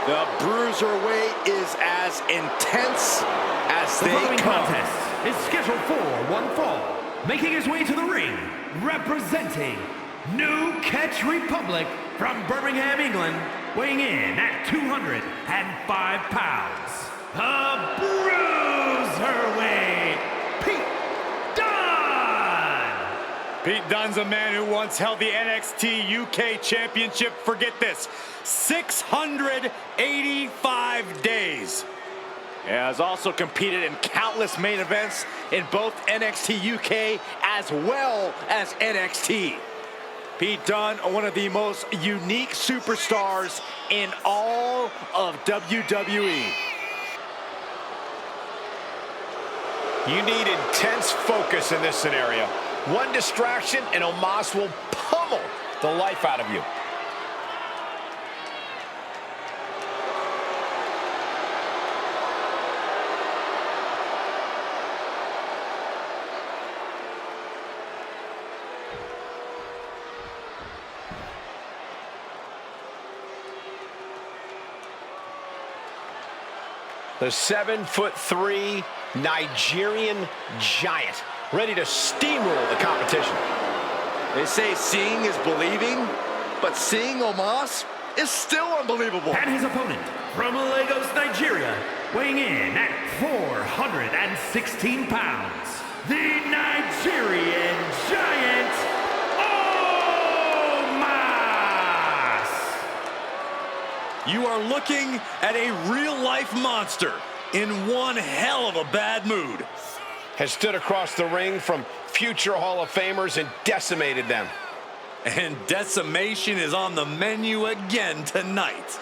The Bruiserweight is as intense as they come. The following contest is scheduled for one fall. Making his way to the ring, representing New Catch Republic from Birmingham, England, weighing in at 205 pounds, the Bruiserweight, Pete Dunne! Pete Dunne's a man who once held the NXT UK Championship, forget this, 685 days. He has also competed in countless main events in both NXT UK as well as NXT. Pete Dunne, one of the most unique superstars in all of WWE. You need intense focus in this scenario. One distraction and Omos will pummel the life out of you. The 7'3" Nigerian giant, ready to steamroll the competition. They say seeing is believing, but seeing Omos is still unbelievable. And his opponent from Lagos, Nigeria, weighing in at 416 pounds, the Nigerian giant, Omos! You are looking at a real-life monster in one hell of a bad mood. Has stood across the ring from future Hall of Famers and decimated them. And decimation is on the menu again tonight.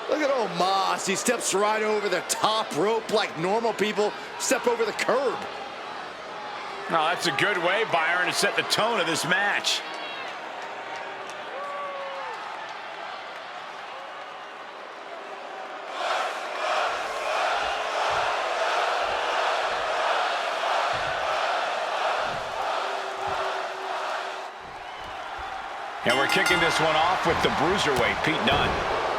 Look at Omos. He steps right over the top rope like normal people step over the curb. Oh, that's a good way, Byron, to set the tone of this match. And we're kicking this one off with the Bruiserweight, Pete Dunne.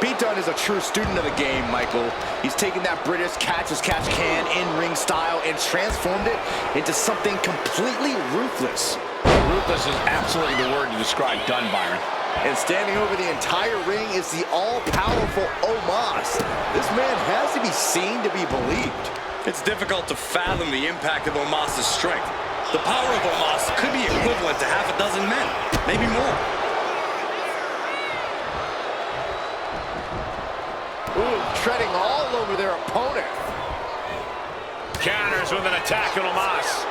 Pete Dunne is a true student of the game, Michael. He's taken that British catch-as-catch-can in-ring style and transformed it into something completely ruthless. Ruthless is absolutely the word to describe Dunne, Byron. And standing over the entire ring is the all-powerful Omos. This man has to be seen to be believed. It's difficult to fathom the impact of Omos' strength. The power of Omos could be equivalent to half a dozen men, maybe more. Ooh, treading all over their opponent. Counters with an attack on Omos.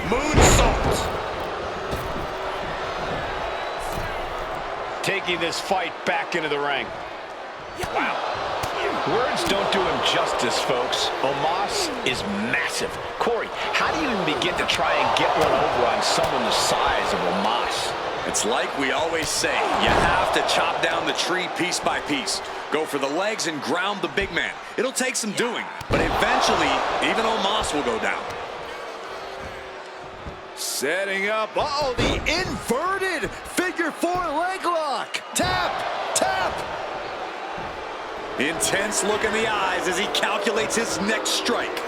Moonsault. Taking this fight back into the ring. Wow. Words don't do him justice, folks. Omos is massive. Corey, how do you even begin to try and get one over on someone the size of Omos? It's like we always say, you have to chop down the tree piece by piece. Go for the legs and ground the big man. It'll take some doing, but eventually, even Omos will go down. Setting up, uh-oh, the inverted figure four leg lock. Tap, tap. Intense look in the eyes as he calculates his next strike.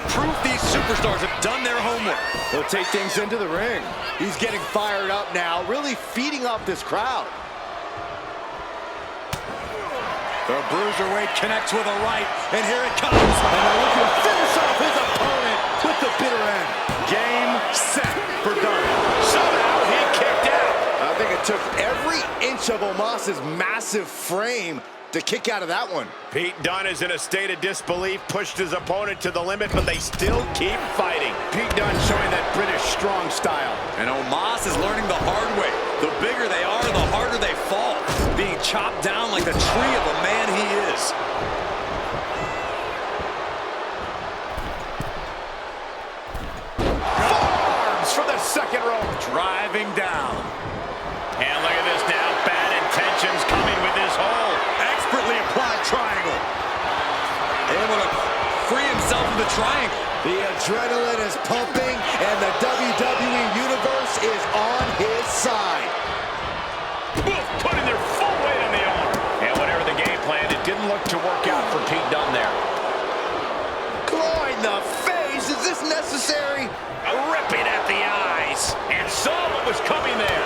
Proof these superstars have done their homework. They'll take things into the ring. He's getting fired up now, really feeding off this crowd. The Bruiserweight connects with a right, and here it comes. And they're looking to finish off his opponent with the bitter end. Game, set for Dunne. Somehow he kicked out. I think it took every inch of Omos's massive frame to kick out of that one. Pete Dunne is in a state of disbelief, pushed his opponent to the limit, but they still keep fighting. Pete Dunne showing that British strong style. And Omos is learning the hard way. The bigger they are, the harder they fall. Being chopped down like the tree of a man he is. Forearms from the driving down. And look at this now. Bad intentions coming with this hold. Expertly applied triangle. Able to free himself of the triangle. The adrenaline is pumping, and the WWE Universe is on his side. Both putting their full weight on the arm. And whatever the game plan, it didn't look to work out for Pete Dunne there. Claw in the face. Is this necessary? Ripping at the eyes. And saw what was coming there.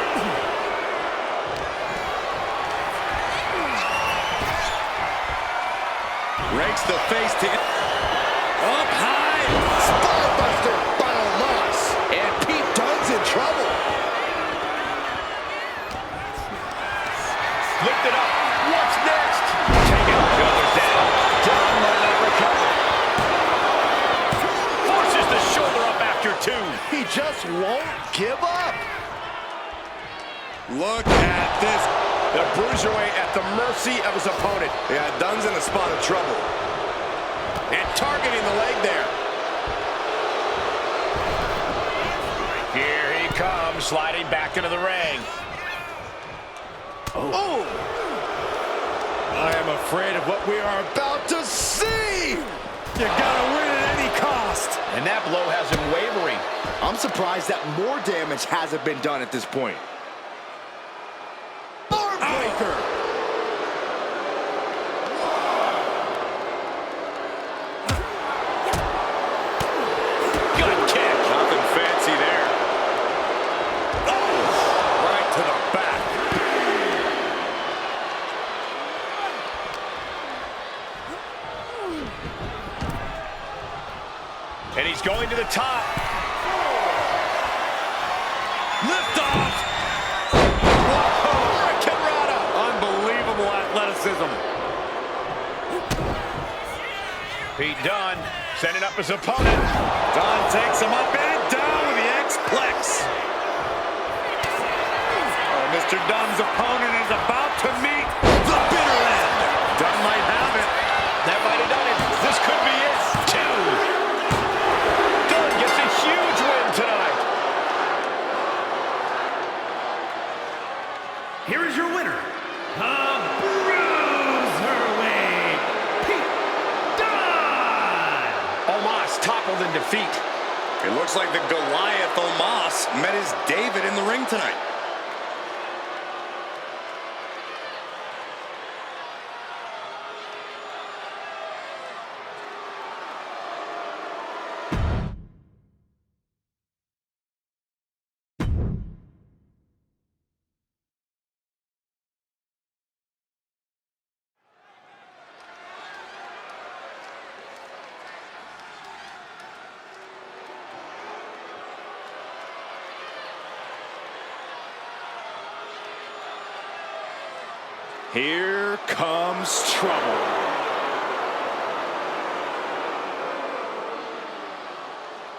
Rakes the face to up high. Spinebuster by Omos. And Pete Dunne's in trouble. Lift it up. What's next? Taking the shoulders down. Dunne might not recover. Forces the shoulder up after two. He just won't give up. Look at this. The bruiserweight at the mercy of his opponent. Yeah, Dunne's in a spot of trouble. And targeting the leg there. Here he comes, sliding back into the ring. Oh! I am afraid of what we are about to see. You gotta win at any cost. And that blow has him wavering. I'm surprised that more damage hasn't been done at this point. Armbreaker! Good kick. Nothing fancy there. Oh, right to the back. And he's going to the top. Lift off. Unbelievable athleticism. Pete Dunne setting up his opponent. Dunne takes him up and down with the X-Plex. Mr. Dunne's opponent is about to meet the bitter end. Dunne might have it. That might have done it. This could be it. Two. Dunne gets a huge win tonight. Here is your winner, the Bruiserweight, Pete Dunne. Omos toppled in defeat. It looks like the Goliath Omos met his David in the ring tonight. Here comes trouble.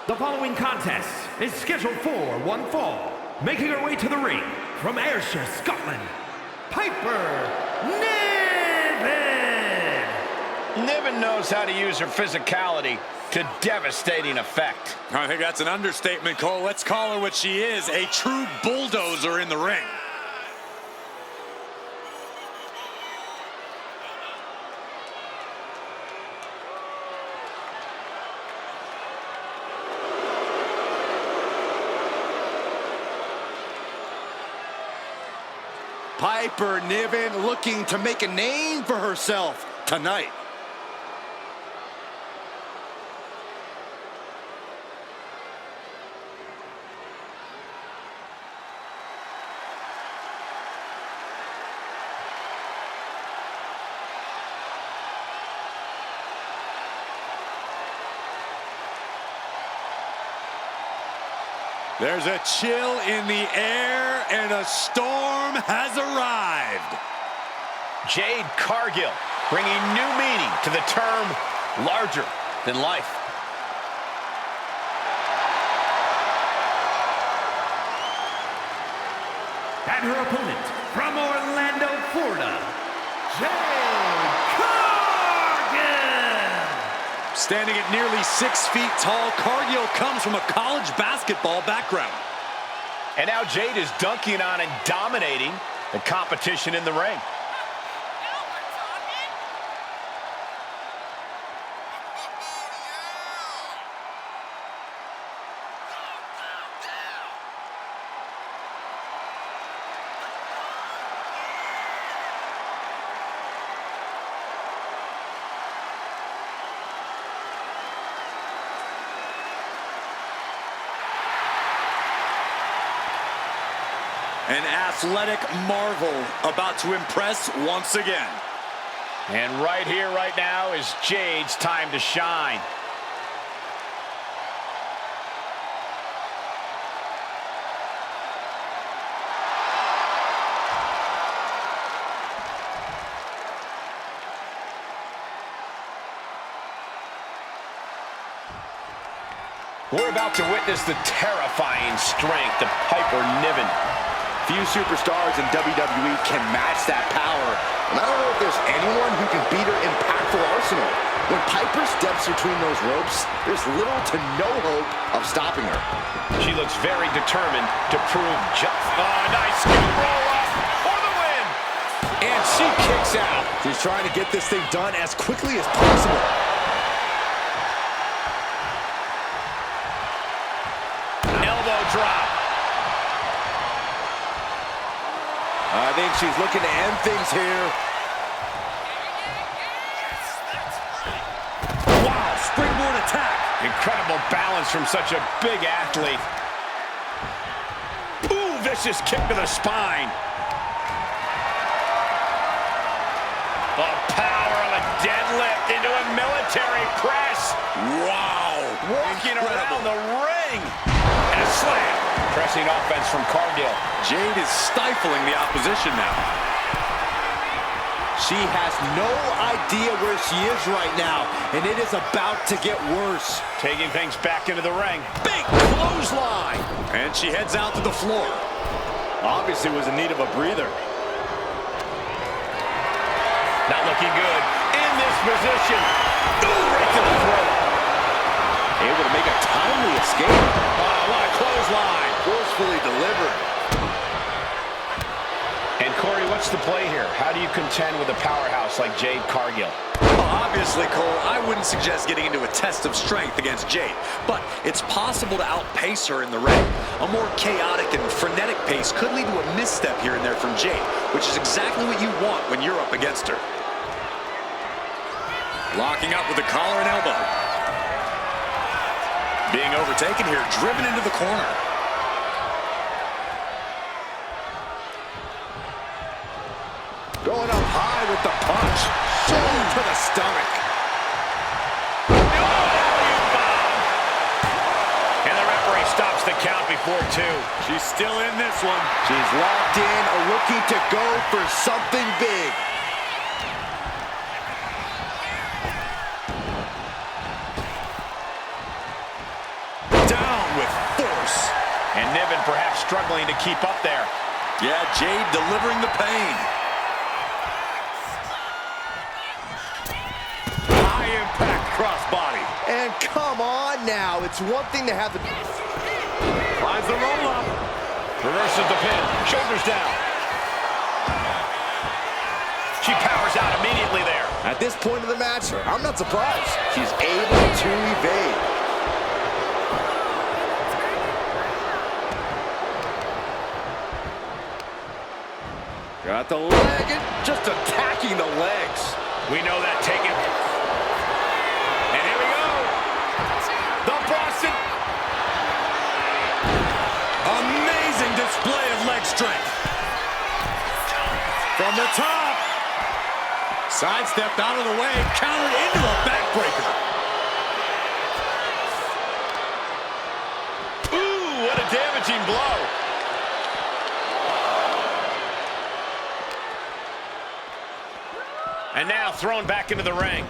The following contest is scheduled for one fall. Making her way to the ring from Ayrshire, Scotland, Piper Niven. Niven knows how to use her physicality to devastating effect. I think that's an understatement, Cole. Let's call her what she is, a true bulldozer in the ring. Piper Niven looking to make a name for herself tonight. There's a chill in the air, and a storm has arrived. Jade Cargill bringing new meaning to the term larger than life. And her opponent from Orlando, Florida, Jade Cargill. Standing at nearly 6 feet tall, Cargill comes from a college basketball background. And now Jade is dunking on and dominating the competition in the ring. An athletic marvel about to impress once again. And right here, right now is Jade's time to shine. We're about to witness the terrifying strength of Piper Niven. Few superstars in WWE can match that power. And I don't know if there's anyone who can beat her impactful arsenal. When Piper steps between those ropes, there's little to no hope of stopping her. She looks very determined to prove just. Oh, nice skill roll up for the win. And she kicks out. She's trying to get this thing done as quickly as possible. Elbow drop. I think she's looking to end things here. Wow, springboard attack. Incredible balance from such a big athlete. Ooh, vicious kick to the spine. The power of a deadlift into a military press. Wow. Walking around the ring. And a slam. Pressing offense from Cargill. Jade is stifling the opposition now. She has no idea where she is right now, and it is about to get worse. Taking things back into the ring. Big clothesline. And she heads out to the floor. Obviously was in need of a breather. Not looking good. In this position. Ooh, right to the throat. Able to make a timely escape. Oh, what a clothesline. Forcefully delivered. And Corey, what's the play here? How do you contend with a powerhouse like Jade Cargill? Well, obviously, Cole, I wouldn't suggest getting into a test of strength against Jade, but it's possible to outpace her in the ring. A more chaotic and frenetic pace could lead to a misstep here and there from Jade, which is exactly what you want when you're up against her. Locking up with the collar and elbow. Being overtaken here, driven into the corner. Going up high with the punch. Boom to the stomach. And the referee stops the count before 2. She's still in this one. She's locked in, looking to go for something big. Down with force. And Niven perhaps struggling to keep up there. Yeah, Jade delivering the pain. High impact crossbody. And come on now, it's one thing to have the... Finds the roll up. Reverses the pin. Shoulders down. She powers out immediately there. At this point of the match, I'm not surprised. She's able to evade. Got the leg, and just attacking the legs. We know that Tegan. And here we go. The Boston. Amazing display of leg strength. From the top. Sidestepped out of the way, countered into a backbreaker. Ooh, what a damaging blow. And now thrown back into the ring.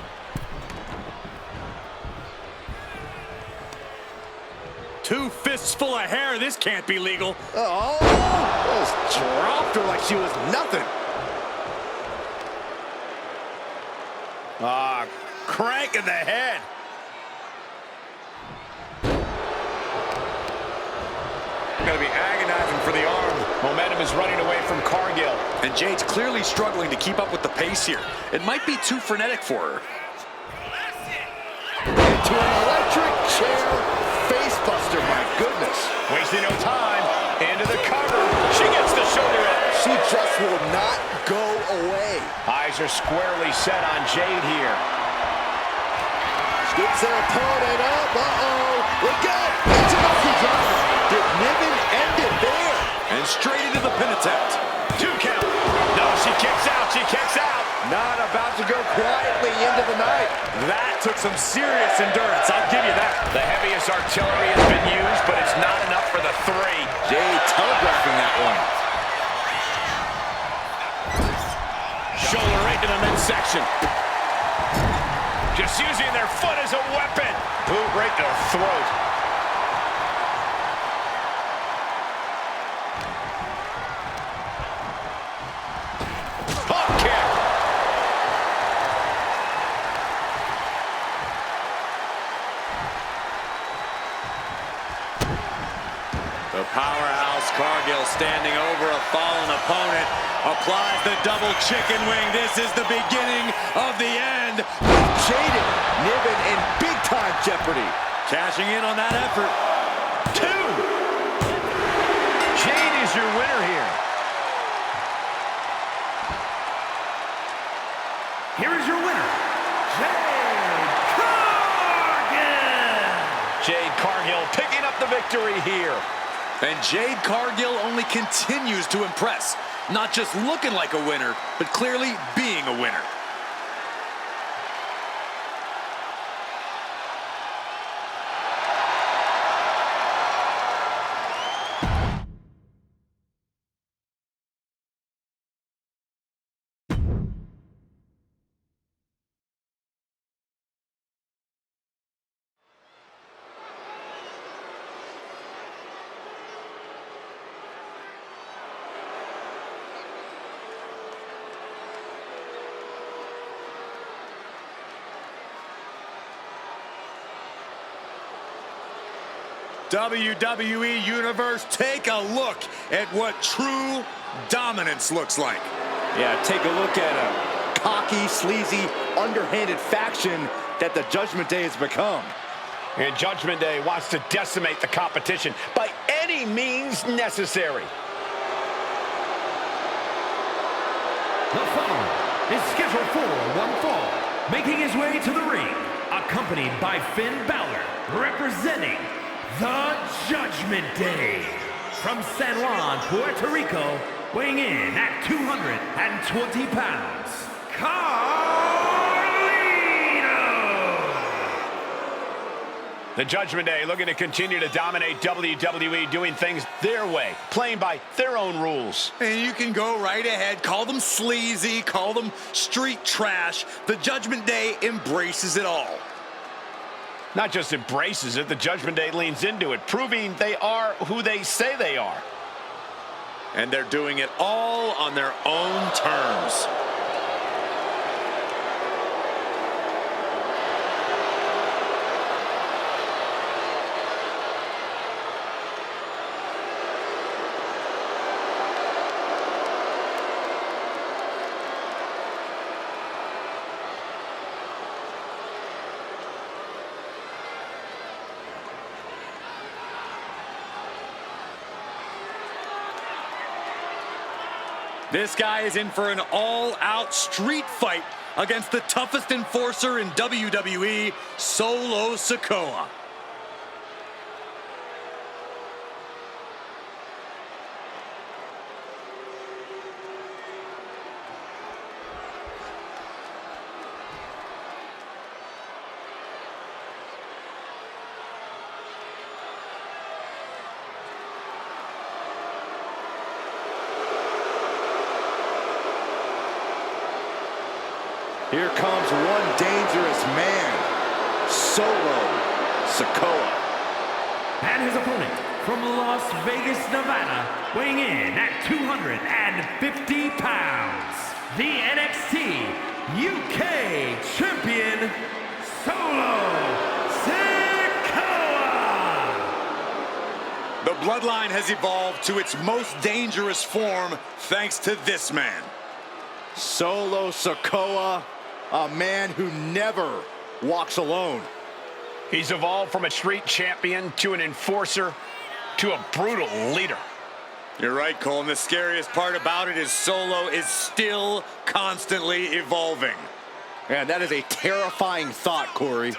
Two fists full of hair. This can't be legal. Oh, just dropped her like she was nothing. Crank in the head. Gonna be agonizing is running away from Cargill. And Jade's clearly struggling to keep up with the pace here. It might be too frenetic for her. Into an electric chair facebuster, my goodness. Wasting no time. Into the cover. She gets the shoulder up. She just will not go away. Eyes are squarely set on Jade here. Gets her opponent up. Uh-oh. Look out. It's an upper driver. Did Niven end it there? And straight into the pin attempt. 2 count. No, she kicks out. She kicks out. Not about to go quietly into the night. That took some serious endurance, I'll give you that. The heaviest artillery has been used, but it's not enough for the 3. Jade telegraphing that one. Shoulder right to the midsection. Just using their foot as a weapon. Boot right to the throat. Pump kick. The powerhouse Cargill standing over a fallen opponent. Applies the double chicken wing. This is the beginning of the end. Jaded. Niven in big-time jeopardy. Cashing in on that effort. 2. Jade is your winner here. Here is your winner, Jade Cargill! Jade Cargill picking up the victory here. And Jade Cargill only continues to impress. Not just looking like a winner, but clearly being a winner. WWE Universe, take a look at what true dominance looks like. Yeah, take a look at a cocky, sleazy, underhanded faction that the Judgment Day has become. And Judgment Day wants to decimate the competition by any means necessary. The following is scheduled for one fall, making his way to the ring, accompanied by Finn Balor, representing the Judgment Day. From San Juan, Puerto Rico, weighing in at 220 pounds, Carlito! The Judgment Day looking to continue to dominate WWE, doing things their way, playing by their own rules. And you can go right ahead, call them sleazy, call them street trash. The Judgment Day embraces it all. Not just embraces it, the Judgment Day leans into it, proving they are who they say they are. And they're doing it all on their own terms. This guy is in for an all-out street fight against the toughest enforcer in WWE, Solo Sikoa. Here comes one dangerous man, Solo Sikoa. And his opponent from Las Vegas, Nevada, weighing in at 250 pounds, the NXT UK Champion, Solo Sikoa. The bloodline has evolved to its most dangerous form thanks to this man. Solo Sikoa, a man who never walks alone. He's evolved from a street champion to an enforcer to a brutal leader. You're right, Cole, and the scariest part about it is Solo is still constantly evolving. Man, that is a terrifying thought, Corey.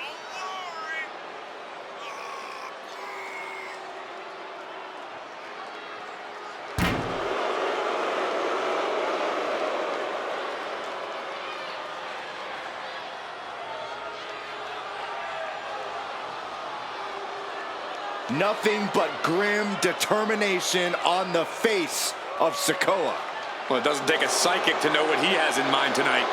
Nothing but grim determination on the face of Sikoa. Well, it doesn't take a psychic to know what he has in mind tonight.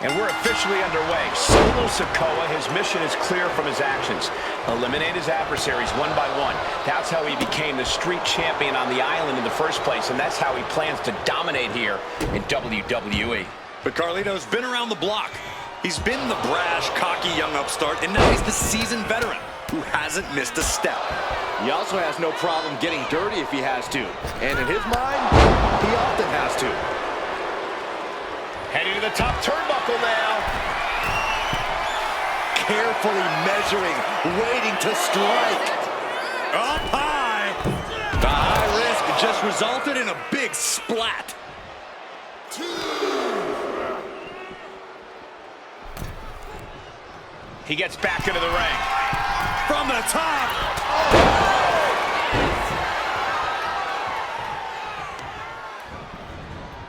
And we're officially underway. Solo Sikoa, his mission is clear from his actions. Eliminate his adversaries one by one. That's how he became the street champion on the island in the first place, and that's how he plans to dominate here in WWE. But Carlito's been around the block. He's been the brash, cocky young upstart, and now he's the seasoned veteran who hasn't missed a step. He also has no problem getting dirty if he has to. And in his mind, he often has to. Heading to the top turnbuckle now. Carefully measuring, waiting to strike. Up high. The high risk just resulted in a big splat. He gets back into the ring. From the top.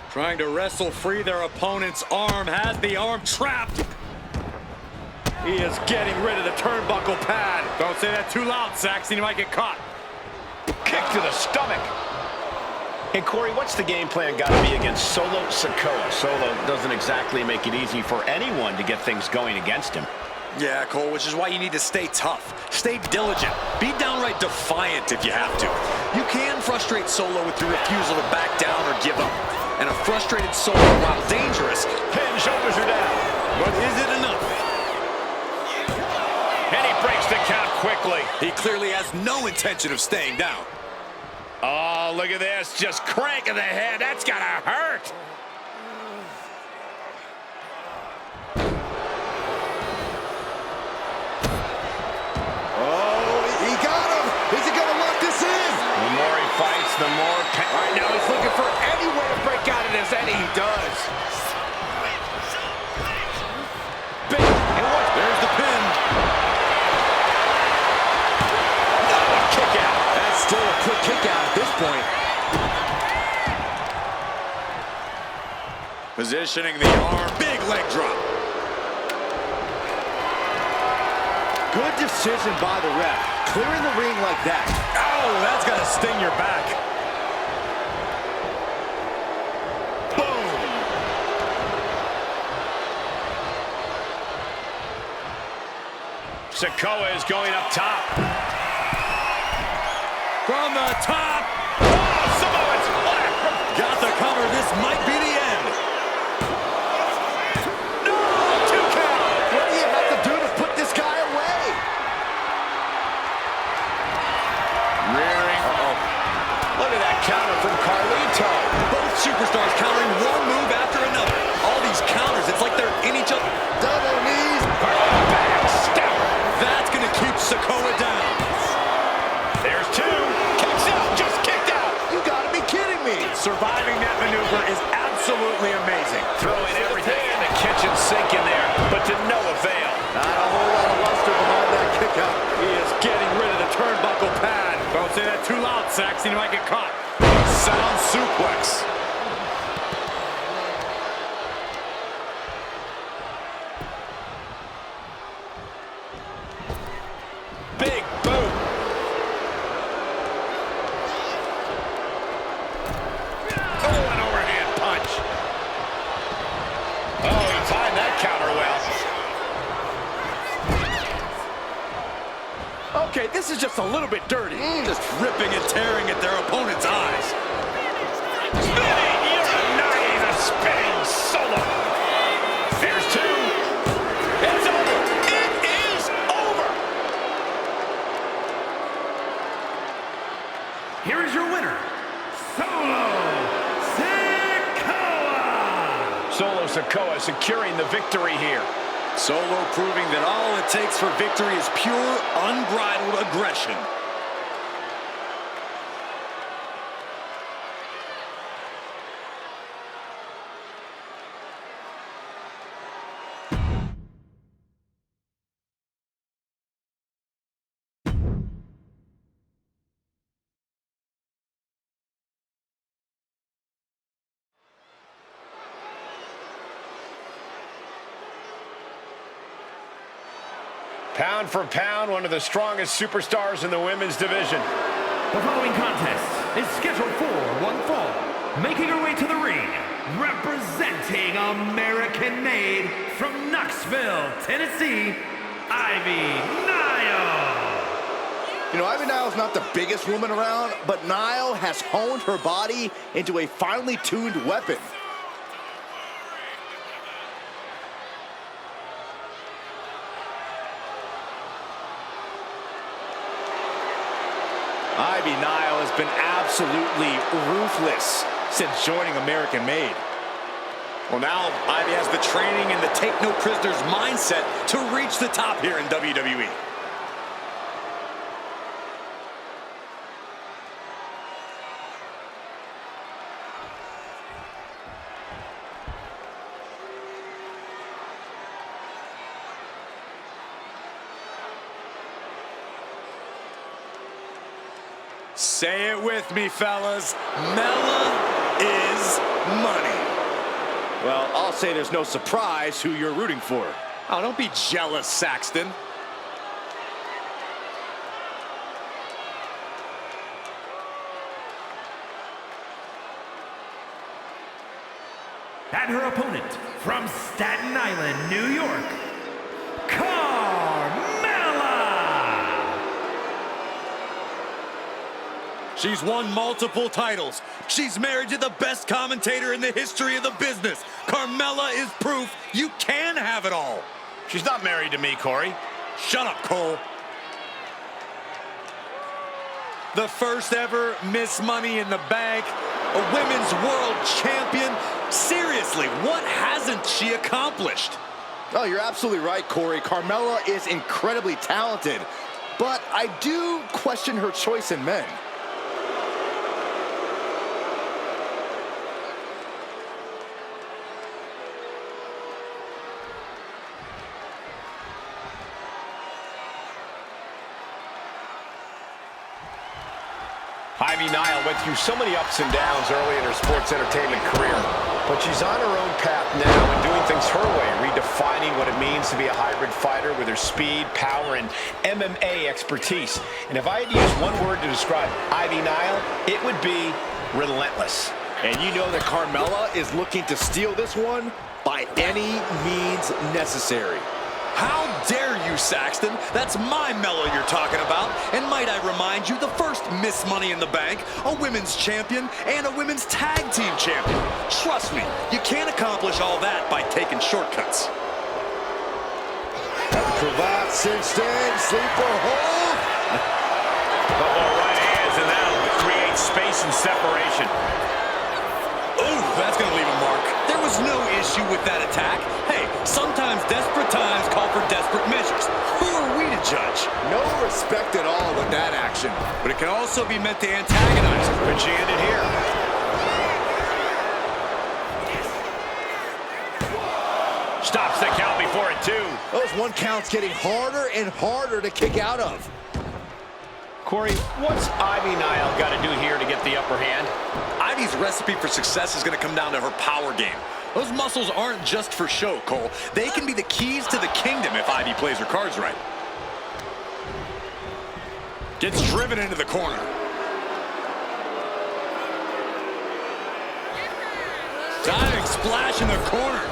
Trying to wrestle free their opponent's arm, has the arm trapped. He is getting rid of the turnbuckle pad. Don't say that too loud, Saxon, you might get caught. Kick to the stomach. And Corey, what's the game plan got to be against Solo Sikoa? Solo doesn't exactly make it easy for anyone to get things going against him. Yeah, Cole, which is why you need to stay tough, stay diligent, be downright defiant if you have to. You can frustrate Solo with your refusal to back down or give up. And a frustrated Solo, while dangerous, Pin shoulders are down. but is it enough? And he breaks the count quickly. He clearly has no intention of staying down. Oh, look at this. Just cranking the head. That's got to hurt. Oh, he got him. Is he going to lock this in? The more he fights, the more pain. Right now he's looking for any way to break out of this, and he does. Big, and what? There's the pin. Kick out. That's still a quick kick out at this point. Positioning the arm, big leg drop. Good decision by the ref. Clearing the ring like that. Oh, that's got to sting your back. Boom. Sikoa is going up top. From the top. Oh, Samoan splash. Got the cover. This might be the end. No, 2 count. What do you have to do to put this guy away? Rearing. Look at that counter from Carlito. Both superstars countering one move after another. All these counters, it's like they're in each other. Double knees. Back step. That's going to keep Sikoa down. There's 2. Kicks out. Just kicked out. You gotta be kidding me. Surviving that maneuver is absolutely amazing. Throwing everything in the kitchen sink in there, but to no avail. Not a whole lot of luster behind that kick out. He is getting rid of the turnbuckle pad. Don't say that too loud, Saxon. You might get caught. Sound suplex. Big boot. Oh, an overhand Okay, this is just a little bit dirty. Just ripping and tearing at their opponent's eyes. Spinning Uranagi, the spinning solo. There's two. It's over. It is over. Here is your winner, Solo Sikoa securing the victory here. Solo proving that all it takes for victory is pure, unbridled aggression. Pound for pound, one of the strongest superstars in the women's division. The following contest is scheduled for one fall. Making her way to the ring, representing American-made from Knoxville, Tennessee, Ivy Nile. You know, Ivy Nile's not the biggest woman around, but Nile has honed her body into a finely tuned weapon. Ivy Nile has been absolutely ruthless since joining American Made. Well, now Ivy has the training and the take-no-prisoners mindset to reach the top here in WWE. Say it with me, fellas. Mella is money. Well, I'll say there's no surprise who you're rooting for. Oh, don't be jealous, Saxton. And her opponent from Staten Island, New York, Carmella. She's won multiple titles. She's married to the best commentator in the history of the business. Carmella is proof you can have it all. She's not married to me, Corey. Shut up, Cole. The first ever Miss Money in the Bank, a women's world champion. Seriously, what hasn't she accomplished? Oh, you're absolutely right, Corey. Carmella is incredibly talented, but I do question her choice in men. Ivy Nile went through so many ups and downs early in her sports entertainment career, but she's on her own path now and doing things her way, redefining what it means to be a hybrid fighter with her speed, power, and MMA expertise. And if I had to use one word to describe Ivy Nile, it would be relentless. And you know that Carmella is looking to steal this one by any means necessary. How dare you, Saxton? That's my Mella you're talking about. And might I remind you, the first Miss Money in the Bank, a women's champion, and a women's tag team champion. Trust me, you can't accomplish all that by taking shortcuts. Cravat cinched in, sleeper hold. Couple right hands, and that'll create space and separation. Ooh, that's gonna leave a mark. There was no issue with that attack. Hey, sometimes desperate times call for desperate measures. Who are we to judge? No respect at all with that action. But it can also be meant to antagonize. But she ended here. Stops the count before it, too. Those one counts getting harder and harder to kick out of. Corey, what's Ivy Nile got to do here to get the upper hand? Ivy's recipe for success is going to come down to her power game. Those muscles aren't just for show, Cole. They can be the keys to the kingdom if Ivy plays her cards right. Gets driven into the corner. Diving splash in the corner.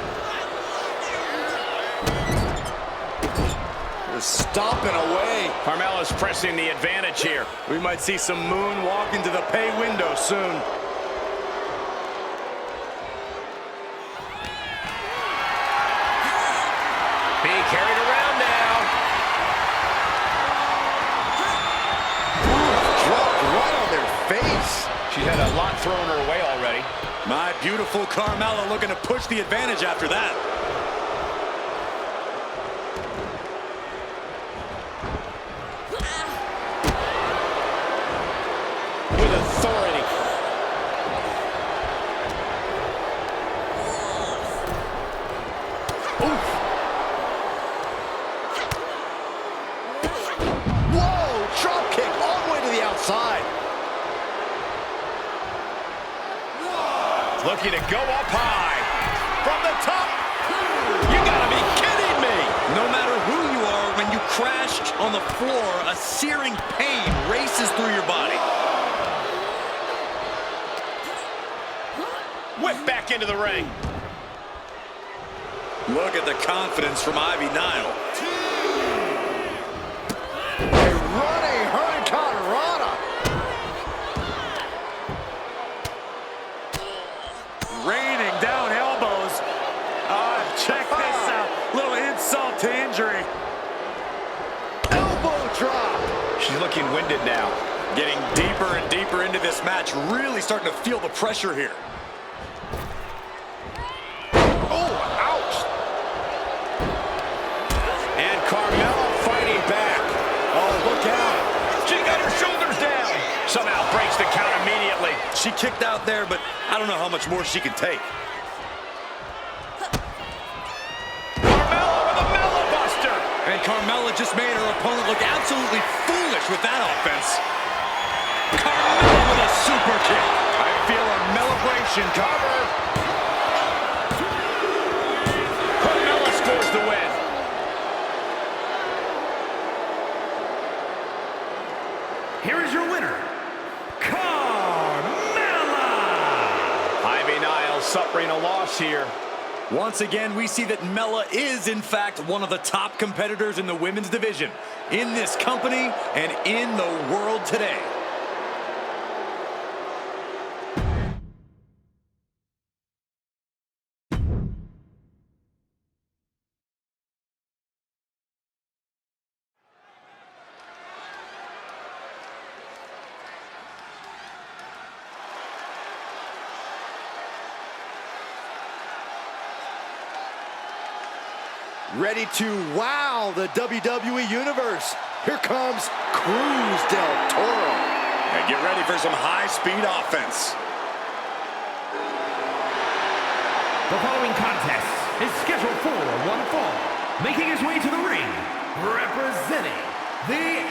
Just stomping away. Carmella's pressing the advantage here. We might see some moonwalk into the pay window soon. Being carried around now. Dropped right on their face. She had a lot thrown her way already. My beautiful Carmella looking to push the advantage after that. With authority. Whoa, drop kick all the way to the outside. Looking to go up high. From the top. You gotta be kidding me. No matter who you are, when you crash on the floor, a searing pain races through your body. Whip back into the ring. Look at the confidence from Ivy Nile. A running hurricane rana. Raining down elbows. Check this out. Little insult to injury. Elbow drop. She's looking winded now. Getting deeper and deeper into this match, really starting to feel the pressure here. Oh, ouch. And Carmella fighting back. Oh, look out. She got her shoulders down. Somehow breaks the count immediately. She kicked out there, but I don't know how much more she can take. Carmella with a Mella Buster. And Carmella just made her opponent look absolutely foolish with that offense. Carmella with a super kick. I feel a celebration cover. Carmella scores the win. Here is your winner, Carmella! Ivy Nile suffering a loss here. Once again, we see that Mella is, in fact, one of the top competitors in the women's division, in this company and in the world today. Ready to wow the WWE Universe. Here comes Cruz del Toro. And get ready for some high-speed offense. The following contest is scheduled for one fall. Making his way to the ring, representing the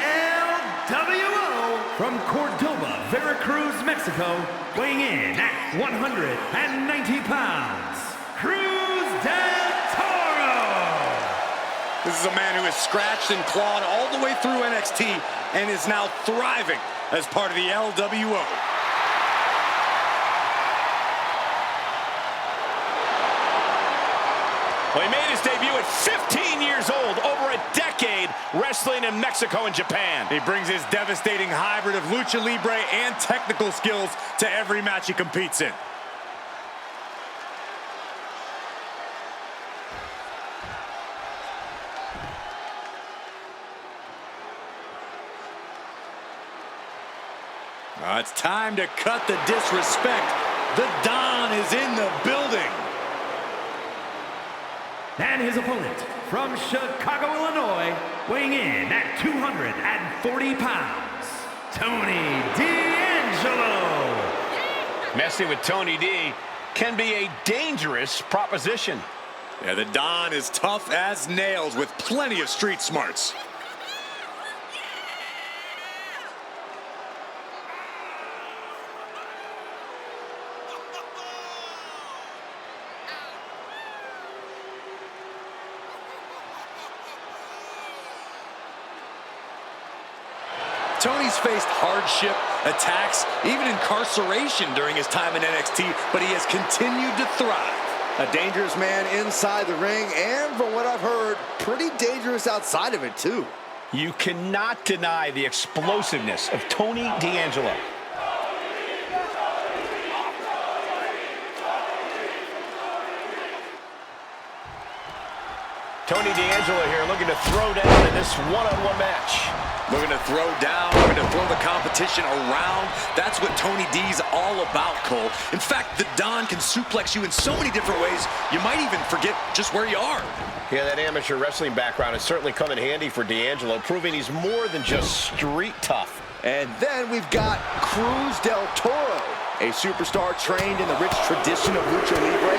LWO from Cordoba, Veracruz, Mexico, weighing in at 190 pounds, Cruz del Toro. This is a man who has scratched and clawed all the way through NXT and is now thriving as part of the LWO. Well, he made his debut at 15 years old, over a decade wrestling in Mexico and Japan. He brings his devastating hybrid of lucha libre and technical skills to every match he competes in. It's time to cut the disrespect. The Don is in the building. And his opponent from Chicago, Illinois, weighing in at 240 pounds, Tony D'Angelo. Messing with Tony D can be a dangerous proposition. Yeah, the Don is tough as nails with plenty of street smarts. Tony's faced hardship, attacks, even incarceration during his time in NXT, but he has continued to thrive. A dangerous man inside the ring, and from what I've heard, pretty dangerous outside of it, too. You cannot deny the explosiveness of Tony D'Angelo. Tony D'Angelo here looking to throw down in this one-on-one match. Looking to throw down, looking to throw the competition around. That's what Tony D's all about, Cole. In fact, the Don can suplex you in so many different ways, you might even forget just where you are. Yeah, that amateur wrestling background has certainly come in handy for D'Angelo, proving he's more than just street tough. And then we've got Cruz del Toro, a superstar trained in the rich tradition of Lucha Libre.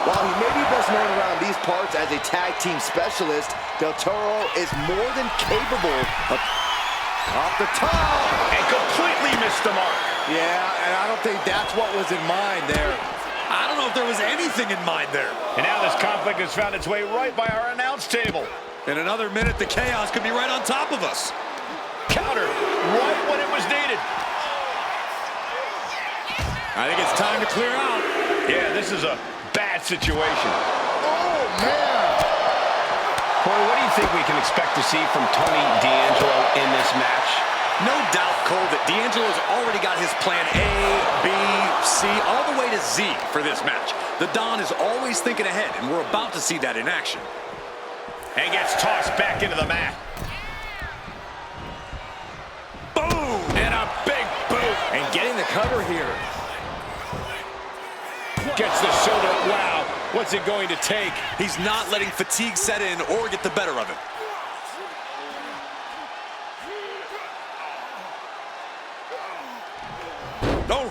While he may be best known around these parts as a tag team specialist, Del Toro is more than capable of... Off the top! And completely missed the mark. Yeah, and I don't think that's what was in mind there. I don't know if there was anything in mind there. And now this conflict has found its way right by our announce table. In another minute, the chaos could be right on top of us. Counter right when it was needed. I think it's time to clear out. Yeah, this is a bad situation. Oh, man! Corey, what do you think we can expect to see from Tony D'Angelo in this match? No doubt, Cole, that D'Angelo's already got his plan A, B, C, all the way to Z for this match. The Don is always thinking ahead, and we're about to see that in action. And gets tossed back into the mat. Boom! And a big boot. And getting the cover here. Gets the shoulder. Wow, what's it going to take? He's not letting fatigue set in or get the better of him. Oh!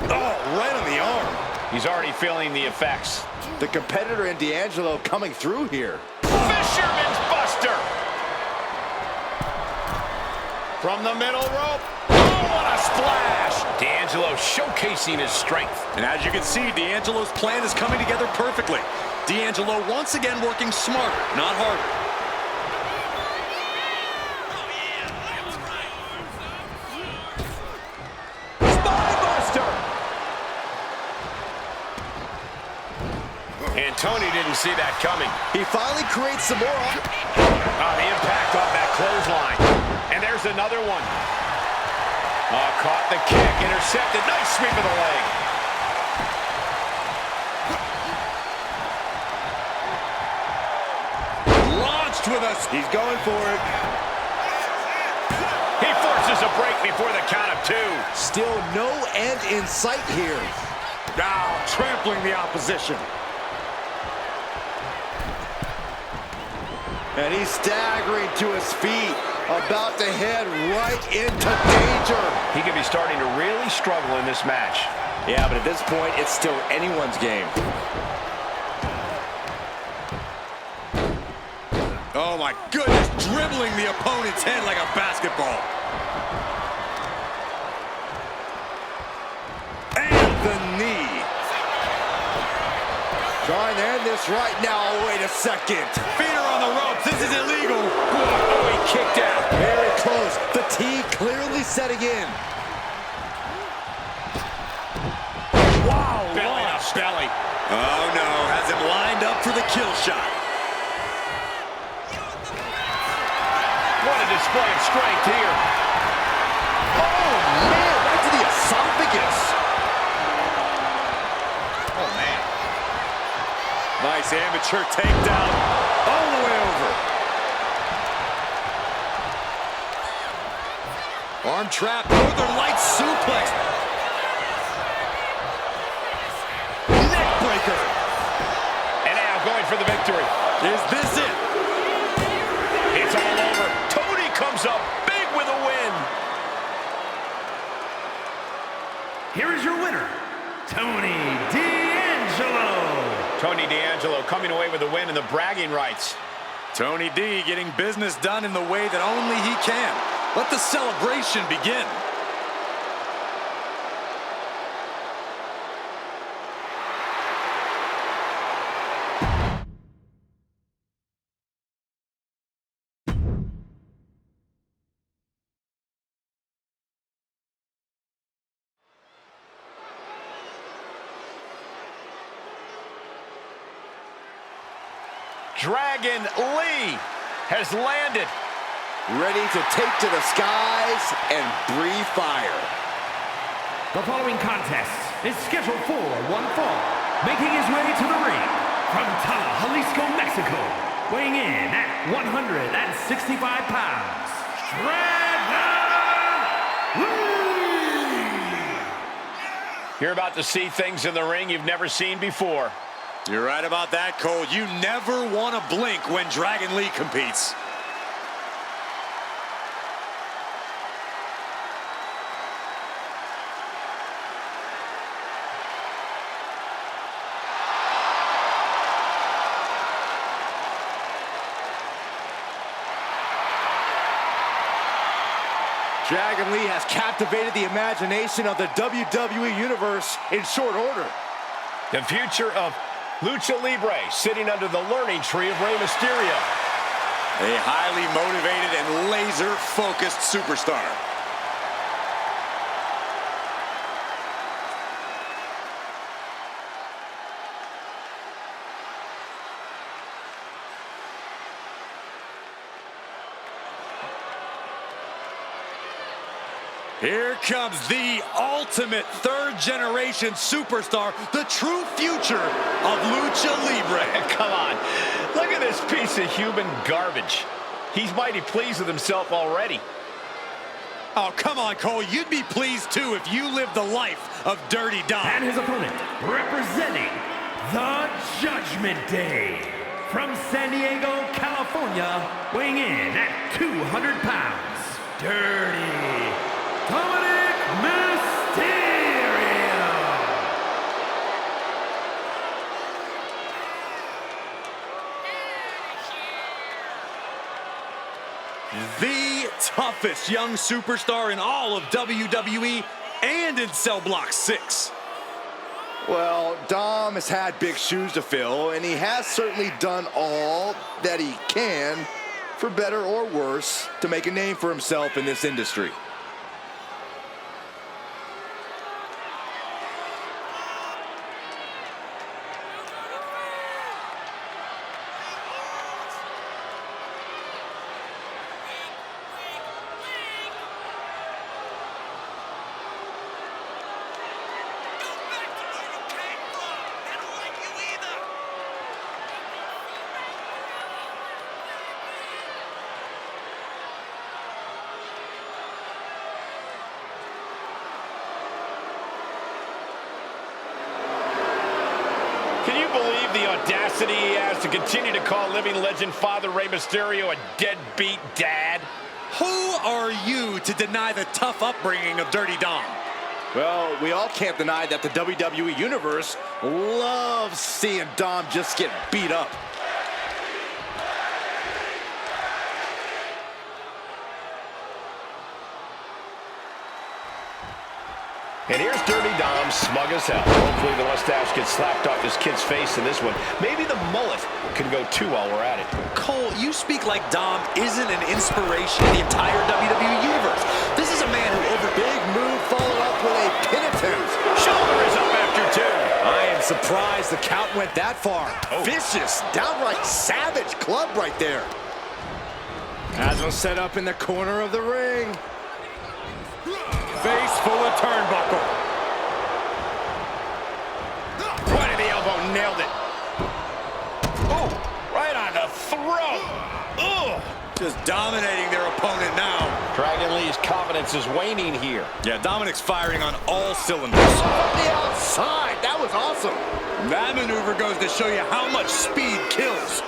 Oh, right on the arm. He's already feeling the effects. The competitor in D'Angelo coming through here. Fisherman's Buster! From the middle rope. Oh, what a splash! D'Angelo showcasing his strength. And as you can see, D'Angelo's plan is coming together perfectly. D'Angelo once again working smarter, not harder. And Tony didn't see that coming. He finally creates some more. Oh, the impact off that clothesline. And there's another one. Oh, caught the kick, intercepted. Nice sweep of the leg. Launched with us. He's going for it. He forces a break before the count of two. Still no end in sight here. Now trampling the opposition. And he's staggering to his feet, about to head right into danger. He could be starting to really struggle in this match. Yeah, but at this point, it's still anyone's game. Oh my goodness, dribbling the opponent's head like a basketball. And the knee. Trying to end this right now. Oh, wait a second. Feet are on the ropes. This is illegal. Oh, he kicked out. Very close. The T clearly setting in. Wow, Belly to belly. Oh no, has him lined up for the kill shot. What a display of strength here. Oh, man, right to the esophagus. Oh, man. Nice amateur takedown all the way over. Arm trap, Northern Lights suplex. Neck breaker. And now going for the victory. Is this it? It's all over. Tony comes up big with a win. Here is your winner, Tony D'Angelo. Tony D'Angelo coming away with a win in the bragging rights. Tony D getting business done in the way that only he can. Let the celebration begin. Dragon Lee has landed. Ready to take to the skies and breathe fire. The following contest is scheduled for one fall. Making his way to the ring from Jalisco, Mexico, weighing in at 165 pounds, Dragon Lee! You're about to see things in the ring you've never seen before. You're right about that, Cole. You never want to blink when Dragon Lee competes. Dragon Lee has captivated the imagination of the WWE Universe in short order. The future of Lucha Libre sitting under the learning tree of Rey Mysterio. A highly motivated and laser-focused superstar. Here comes the ultimate third-generation superstar, the true future of Lucha Libre. Come on, look at this piece of human garbage. He's mighty pleased with himself already. Oh, come on, Cole. You'd be pleased, too, if you lived the life of Dirty Dom. And his opponent, representing the Judgment Day, from San Diego, California, weighing in at 200 pounds, Dirty Dominik Mysterio. The toughest young superstar in all of WWE and in Cell Block 6. Well, Dom has had big shoes to fill, and he has certainly done all that he can, for better or worse, to make a name for himself in this industry. Can you believe the audacity he has to continue to call living legend Father Rey Mysterio a deadbeat dad? Who are you to deny the tough upbringing of Dirty Dom? Well, we all can't deny that the WWE Universe loves seeing Dom just get beat up. And here's Dirty Dom, smug as hell. Hopefully the mustache gets slapped off his kid's face in this one. Maybe the mullet can go too while we're at it. Cole, you speak like Dom isn't an inspiration in the entire WWE Universe. This is a man who Big move followed up with a penitent. Shoulder is up after two. I am surprised the count went that far. Vicious, downright savage club right there. Has him set up in the corner of the ring. face full of turnbuckle. Right in the elbow, nailed it. Oh, right on the throat. Ugh. Just dominating their opponent now. Dragon Lee's confidence is waning here. Yeah, Dominik's firing on all cylinders. From the outside, that was awesome. That maneuver goes to show you how much speed kills.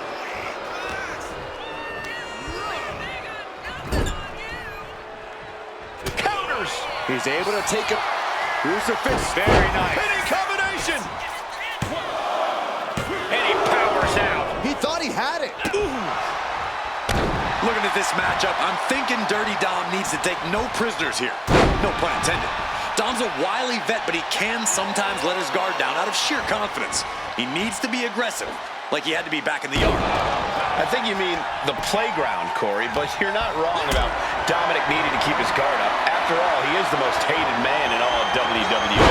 Counters. He's able to take a crucifix. Very nice. Hitting combination. And he powers out. He thought he had it. Looking at this matchup, I'm thinking Dirty Dom needs to take no prisoners here. No pun intended. Dom's a wily vet, but he can sometimes let his guard down out of sheer confidence. He needs to be aggressive, like he had to be back in the yard. I think you mean the playground, Corey, but you're not wrong about Dominik needing to keep his guard up. After all, he is the most hated man in all of WWE.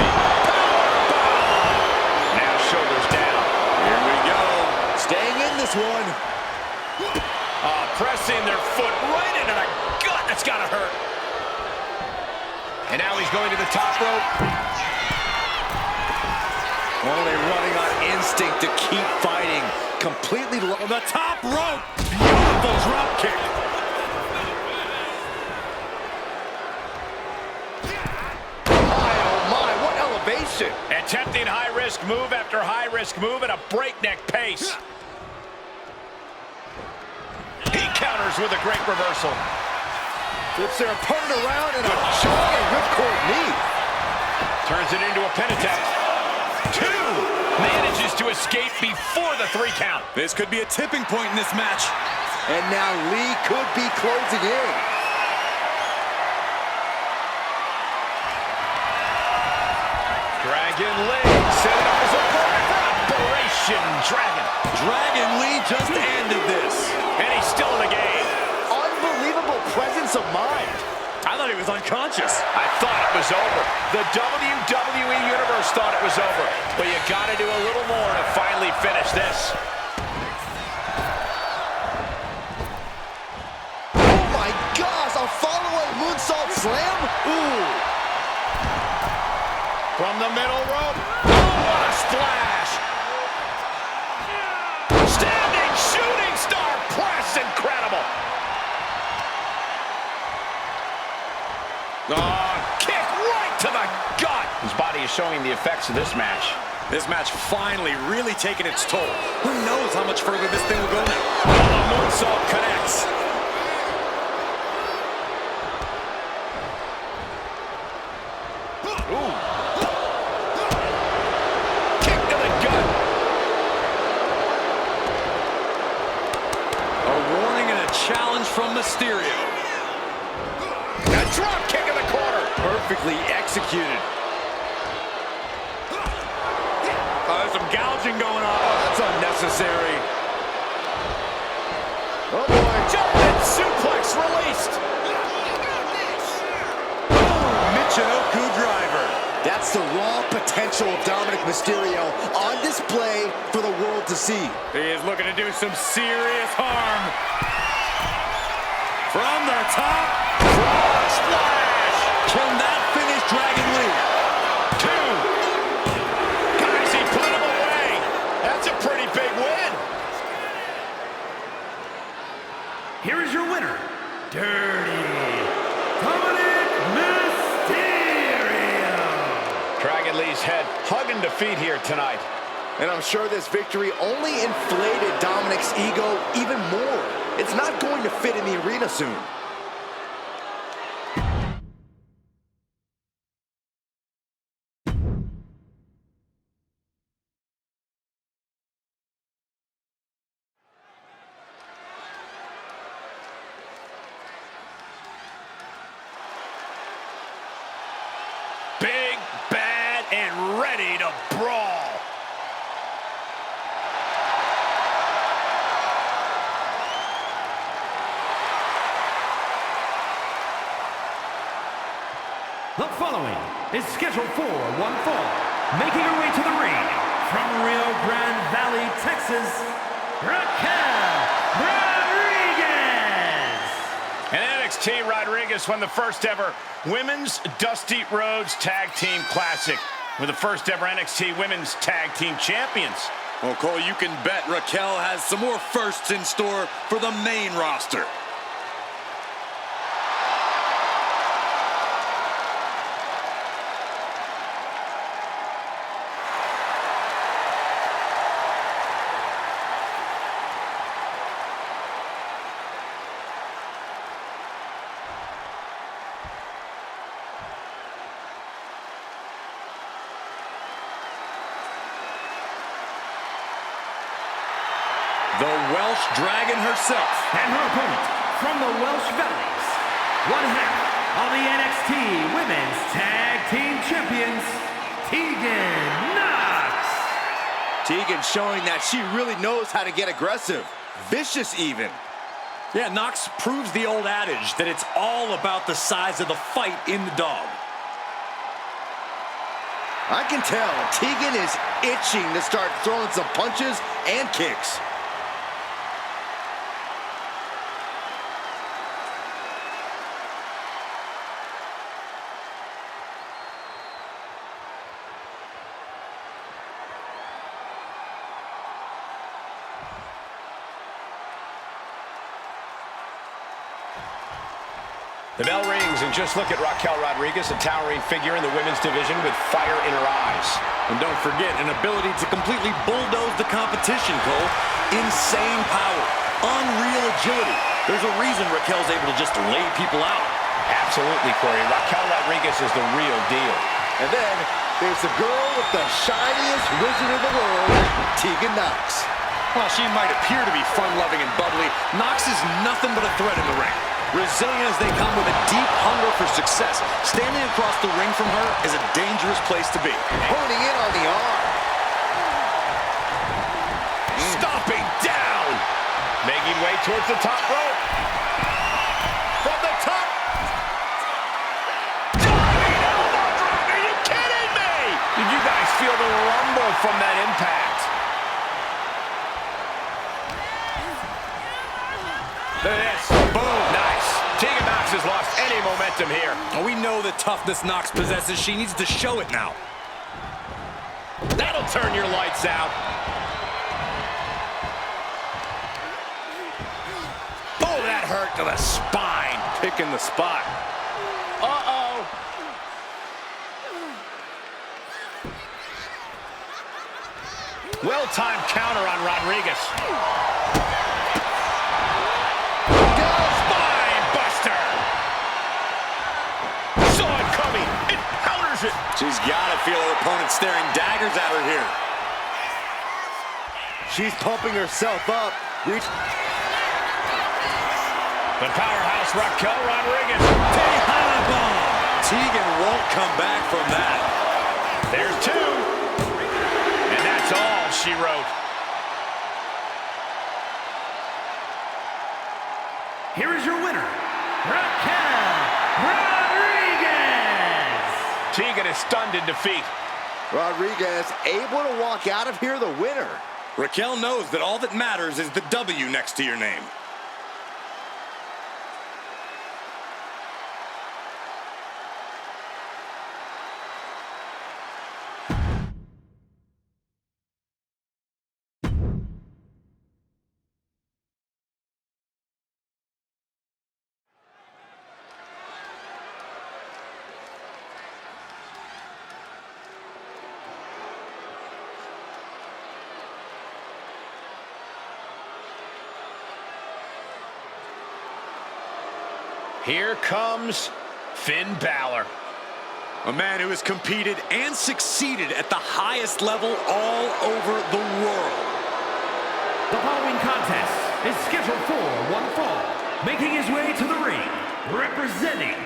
Now shoulders down. Here we go. Staying in the this one. Pressing their foot right into the gut. That's gotta hurt. And now he's going to the top rope. Only running on instinct to keep fighting. Completely low. The top rope. Beautiful drop kick. Oh my, what elevation. Attempting high-risk move after high-risk move at a breakneck pace. He counters with a great reversal. Flips their opponent around in a giant ripcord knee. Turns it into a pin attempt. 2. Manages to escape before the 3 count. This could be a tipping point in this match. And now Lee could be closing in. Dragon Lee set it up as a point for Operation Dragon. Dragon Lee just ended this. And he's still in the game. Unbelievable presence of mind. I thought he was unconscious. I thought it was over. The WWE Universe thought it was over. But you got to do a little more to finally finish this. Oh my gosh, a follow-away moonsault slam? Ooh. From the middle rope. Oh, what a splash. Standing shooting star press. Incredible. Oh, kick right to the gut. His body is showing the effects of this match. This match finally really taking its toll. Who knows how much further this thing will go now? Oh, the moonsault connects. Ooh. Kick to the gut. A warning and a challenge from Mysterio. A drop kick in the corner. Perfectly executed. There's some gouging going on. Oh, that's unnecessary. Oh boy. German suplex released. Michinoku driver. That's the raw potential of Dominik Mysterio on display for the world to see. He is looking to do some serious harm. From the top. Frog splash. Can that finish Dragon Lee? 2. Guys, he put him away. That's a pretty big win. Here is your winner, Dirty Dominik Mysterio. Dragon Lee's head hugging defeat here tonight. And I'm sure this victory only inflated Dominik's ego even more. It's not going to fit in the arena soon. Big, bad, and ready to brawl. The following is scheduled for one fall. Making her way to the ring from Rio Grande Valley, Texas, Raquel Rodriguez. And NXT Rodriguez won the first ever Women's Dusty Rhodes Tag Team Classic. We're the first ever NXT Women's Tag Team Champions. Well, Cole, you can bet Raquel has some more firsts in store for the main roster. The Welsh Dragon herself. And her opponent from the Welsh Valleys, one half of the NXT Women's Tag Team Champions, Tegan Knox. Tegan showing that she really knows how to get aggressive. Vicious even. Yeah, Knox proves the old adage that it's all about the size of the fight in the dog. I can tell Tegan is itching to start throwing some punches and kicks. The bell rings, and just look at Raquel Rodriguez, a towering figure in the women's division with fire in her eyes. And don't forget, an ability to completely bulldoze the competition, Cole. Insane power, unreal agility. There's a reason Raquel's able to just lay people out. Absolutely, Corey. Raquel Rodriguez is the real deal. And then there's the girl with the shiniest wizard in the world, Tegan Knox. While she might appear to be fun-loving and bubbly, Knox is nothing but a threat in the ring. Resilient as they come with a deep hunger for success. Standing across the ring from her is a dangerous place to be. Honing in on the arm. Stomping down. Making way towards the top rope. From the top. Diving elbow drop. Are you kidding me? Did you guys feel the rumble from that impact? Look at this. Boom. Nice. Tegan Knox has lost any momentum here. Oh, we know the toughness Knox possesses. She needs to show it now. That'll turn your lights out. Oh, that hurt to the spine. Picking the spot. Uh-oh. Well-timed counter on Rodriguez. Spine buster. Saw it coming. It counters it. She's got to feel her opponent staring daggers at her here. She's pumping herself up. The powerhouse Raquel Rodriguez. Tejana bomb. Tegan won't come back from that. There's two. And that's all she wrote. Here is your winner, Raquel Rodriguez. Tegan is stunned in defeat. Rodriguez able to walk out of here the winner. Raquel knows that all that matters is the W next to your name. Here comes Finn Balor. A man who has competed and succeeded at the highest level all over the world. The following contest is scheduled for one fall. Making his way to the ring, representing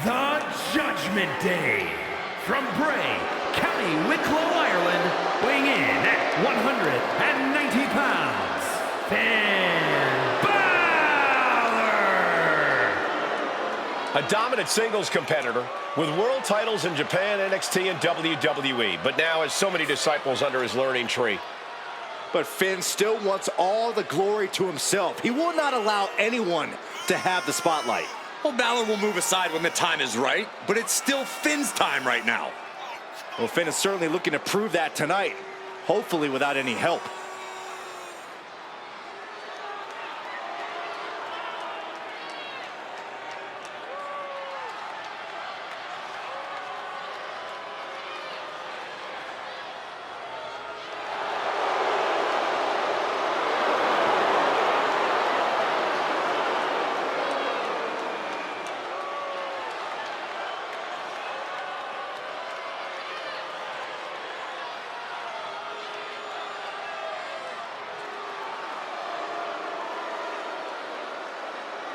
the Judgment Day. From Bray, County Wicklow, Ireland, weighing in at 190 pounds, Finn Balor. A dominant singles competitor with world titles in Japan, NXT, and WWE, but now has so many disciples under his learning tree. But Finn still wants all the glory to himself. He will not allow anyone to have the spotlight. Well, Balor will move aside when the time is right, but it's still Finn's time right now. Well, Finn is certainly looking to prove that tonight, hopefully without any help.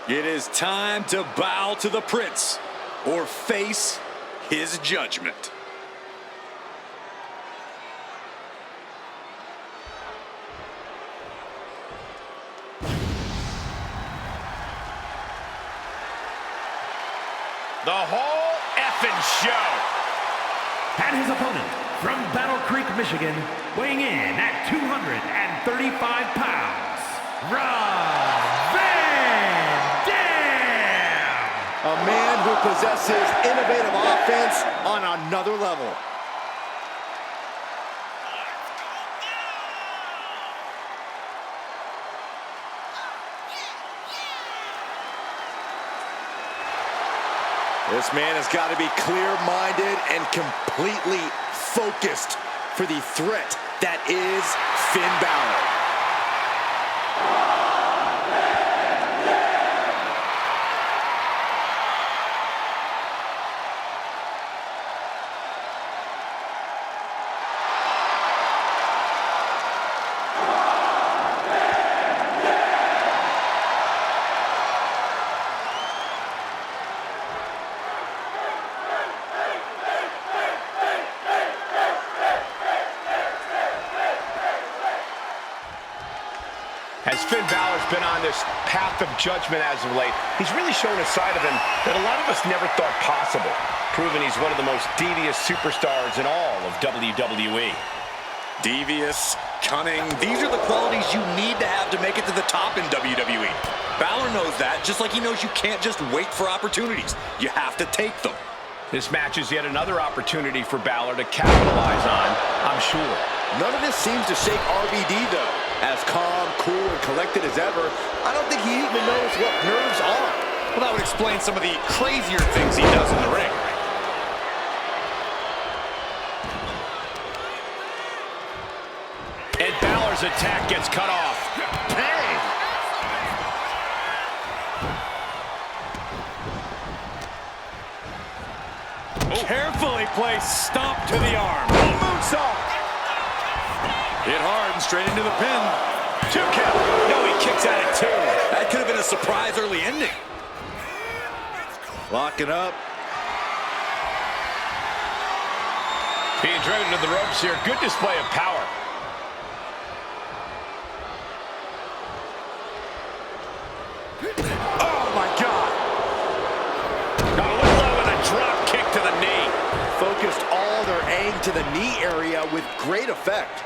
It is time to bow to the Prince or face his judgment. The whole effing show. And his opponent from Battle Creek, Michigan, weighing in at 235 pounds, Rob Van Dam. A man who possesses innovative offense on another level. This man has got to be clear-minded and completely focused for the threat that is Finn Balor. As Finn Balor's been on this path of judgment as of late, he's really shown a side of him that a lot of us never thought possible, proving he's one of the most devious superstars in all of WWE. Devious, cunning, these are the qualities you need to have to make it to the top in WWE. Balor knows that, just like he knows you can't just wait for opportunities. You have to take them. This match is yet another opportunity for Balor to capitalize on, I'm sure. None of this seems to shake RVD, though. As calm, cool, and collected as ever, I don't think he even knows what nerves are. Well, that would explain some of the crazier things he does in the ring. And Balor's attack gets cut off. Bang! Carefully placed stomp to the arm. Moonsault! Hit hard and straight into the pin. 2 count. No, he kicks out at 2. That could have been a surprise early ending. Locking up. Being driven to the ropes here. Good display of power. Oh, my God! Got a little low with a drop kick to the knee. Focused all their aim to the knee area with great effect.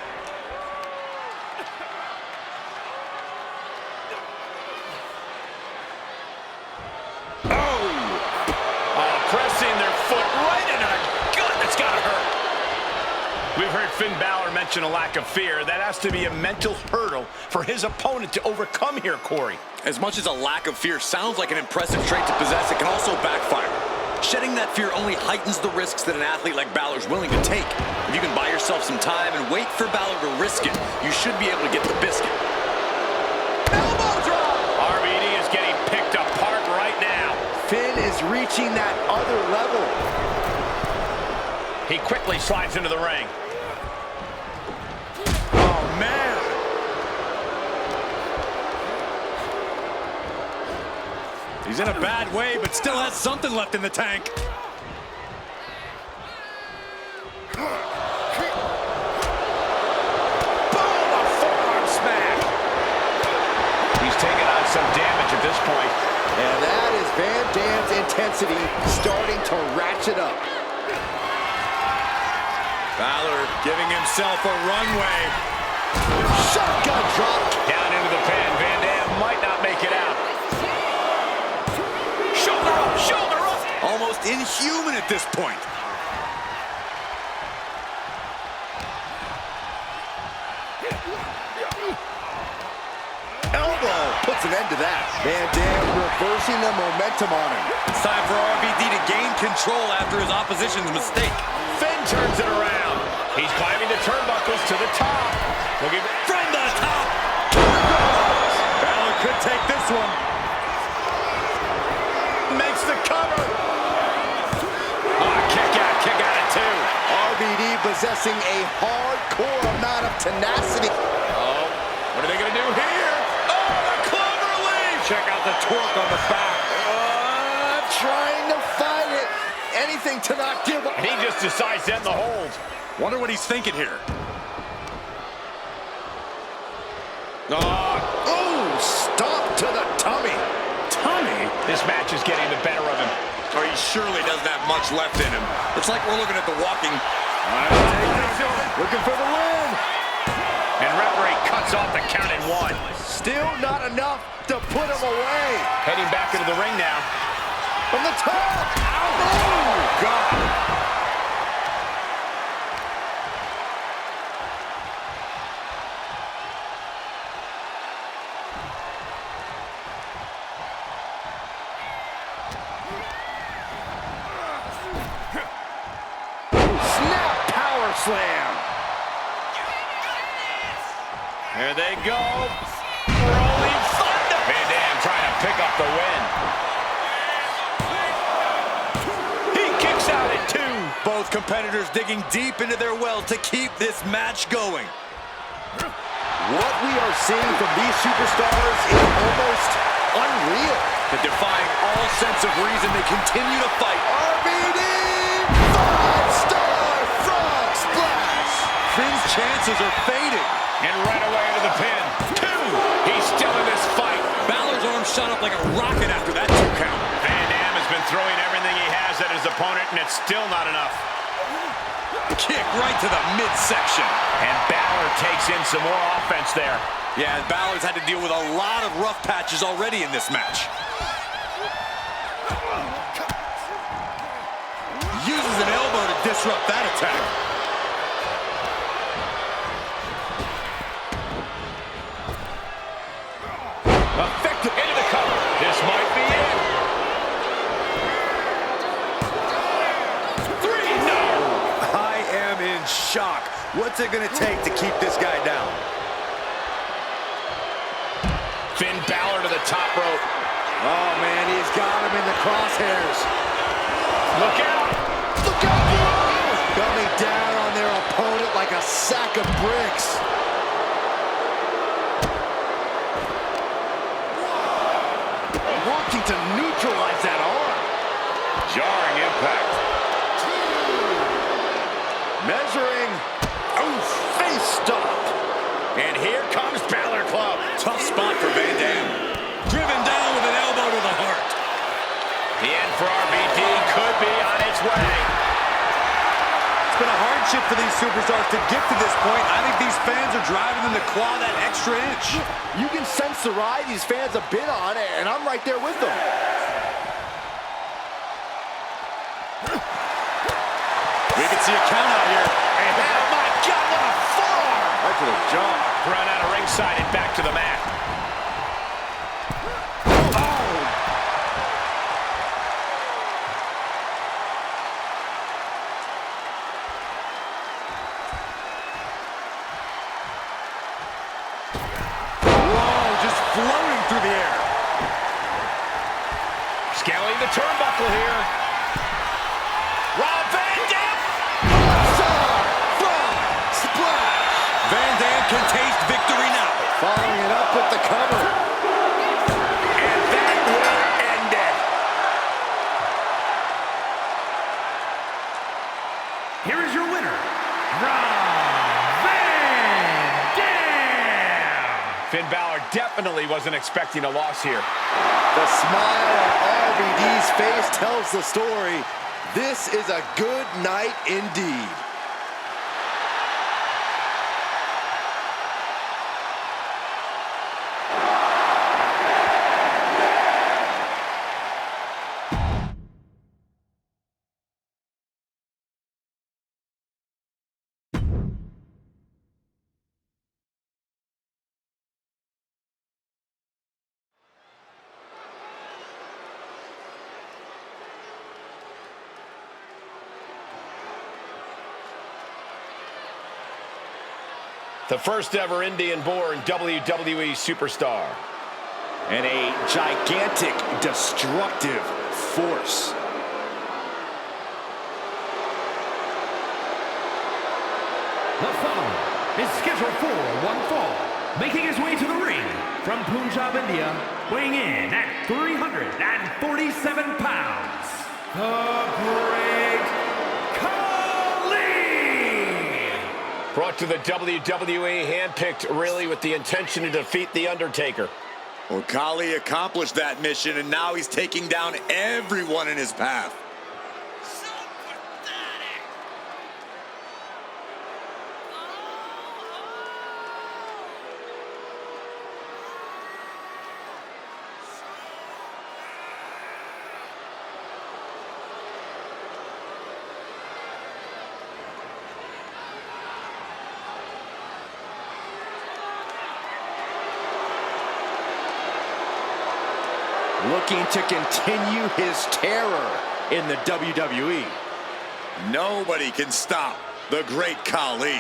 Pressing their foot right into the gut. That's got to hurt. We've heard Finn Balor mention a lack of fear. That has to be a mental hurdle for his opponent to overcome here, Corey. As much as a lack of fear sounds like an impressive trait to possess, it can also backfire. Shedding that fear only heightens the risks that an athlete like Balor is willing to take. If you can buy yourself some time and wait for Balor to risk it, you should be able to get the biscuit. Elbow drop! RVD is getting picked apart right now. Finn is reaching that other level. He quickly slides into the ring. Oh, man! He's in a bad way, but still has something left in the tank. Boom! A forearm smash! He's taking on some damage at this point. And that is Van Dam's intensity starting to ratchet up. Balor giving himself a runway. Shotgun drop. Down into the pen. Van Dam might not make it out. Shoulder up, shoulder up. Almost inhuman at this point. Elbow puts an end to that. Van Dam reversing the momentum on him. It's time for RVD to gain control after his opposition's mistake. Finn turns it around. He's climbing the turnbuckles to the top. Looking From the top. Balor could take this one. Makes the cover. kick out at 2. RVD possessing a hardcore amount of tenacity. Oh, what are they going to do here? Oh, the clover leaf. Check out the torque on the back. Trying to fight it. Anything to not give up. He just decides to end the hold. Wonder what he's thinking here. Oh, stop to the tummy. Tummy? This match is getting the better of him. Or he surely doesn't have much left in him. It's like we're looking at the walking. Looking for the win. And referee cuts off the count in 1. Still not enough to put him away. Heading back into the ring now. From the top. Oh, God. slam. Here they go. Rolling thunder. Van Dam trying to pick up the win. He kicks out at 2. Both competitors digging deep into their well to keep this match going. What we are seeing from these superstars is almost unreal. They're defying all sense of reason. They continue to fight. RVD 5-star frog splash. Finn's chances are fading. And right away into the pin. 2. He's still in this fight. Balor's arm shot up like a rocket after that 2 count. Van Dam has been throwing everything he has at his opponent, and it's still not enough. Kick right to the midsection. And Balor takes in some more offense there. Yeah, and Balor's had to deal with a lot of rough patches already in this match. Uses an elbow to disrupt that attack. Effective into the cover. This might be it. 3, no. I am in shock. What's it gonna take to keep this guy down? Finn Balor to the top rope. Oh, man, he's got him in the crosshairs. Look out. Look out! Whoa! Coming down on their opponent like a sack of bricks. Working to neutralize that arm. Jarring impact. Measuring. Oh, face stop. And here comes Balor Club. Tough spot for Van Dam. Driven down with an elbow to the heart. The end for RVD could be on its way. It's been a hardship for these superstars to get to this point. I think these fans are driving them to claw that extra inch. You can sense the ride these fans have been on, and I'm right there with them. We can see a count out here. And oh my God, what a forearm! Right to the jaw. Run out of ringside and back to the mat. Floating through the air. Scaling the turnbuckle here. Rob Van Dam. Splash. Van Dam can taste victory now. Following it up with the cover. And that will end it. Here is your winner, Rob Van Dam. Finn Balor definitely wasn't expecting a loss here. The smile on RVD's face tells the story. This is a good night indeed. The first ever Indian-born WWE superstar. And a gigantic, destructive force. The following is scheduled for one fall, making his way to the ring from Punjab, India, weighing in at 347 pounds, the Great Khali! Brought to the WWE, handpicked really with the intention to defeat The Undertaker. Well, Khali accomplished that mission, and now he's taking down everyone in his path. Looking to continue his terror in the WWE. Nobody can stop the great Khali.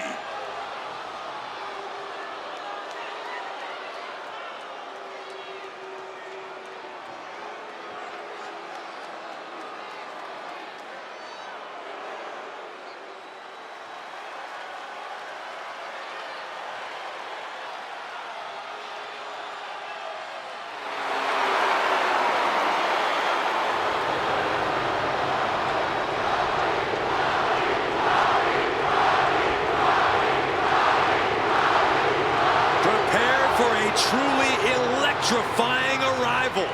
Truly electrifying arrival.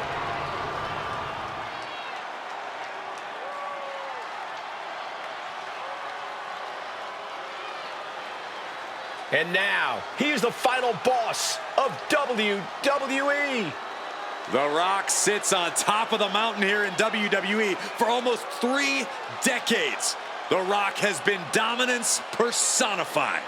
And now, he's the final boss of WWE. The Rock sits on top of the mountain here in WWE for almost 3 decades. The Rock has been dominance personified.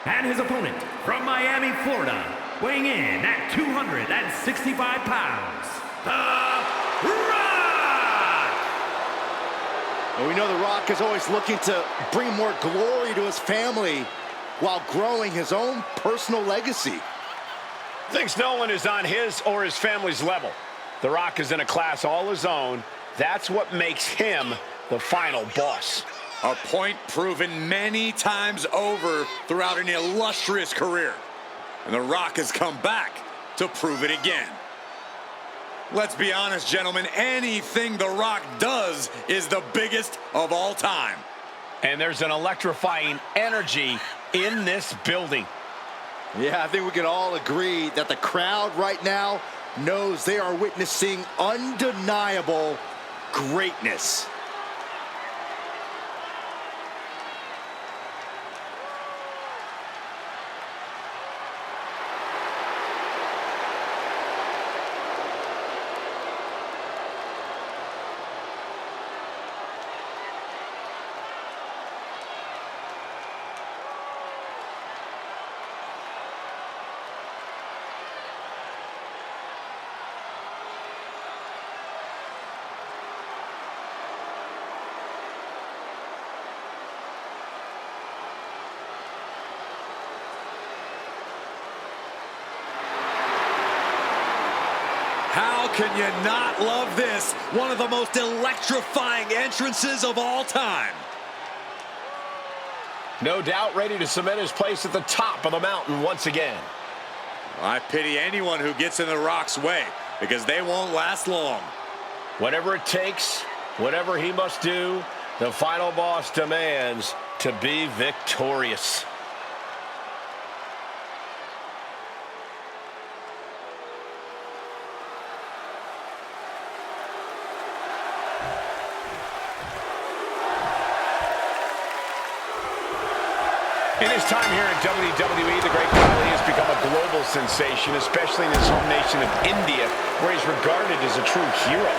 And his opponent from Miami, Florida, weighing in at 265 pounds, The Rock! Well, we know The Rock is always looking to bring more glory to his family while growing his own personal legacy. Thinks no one is on his or his family's level. The Rock is in a class all his own. That's what makes him the final boss. A point proven many times over throughout an illustrious career. And The Rock has come back to prove it again. Let's be honest, gentlemen, anything The Rock does is the biggest of all time. And there's an electrifying energy in this building. Yeah, I think we can all agree that the crowd right now knows they are witnessing undeniable greatness. How can you not love this? One of the most electrifying entrances of all time. No doubt ready to cement his place at the top of the mountain once again. I pity anyone who gets in The Rock's way, because they won't last long. Whatever it takes, whatever he must do, the final boss demands to be victorious. In his time here in WWE, the great Khali has become a global sensation, especially in his home nation of India, where he's regarded as a true hero.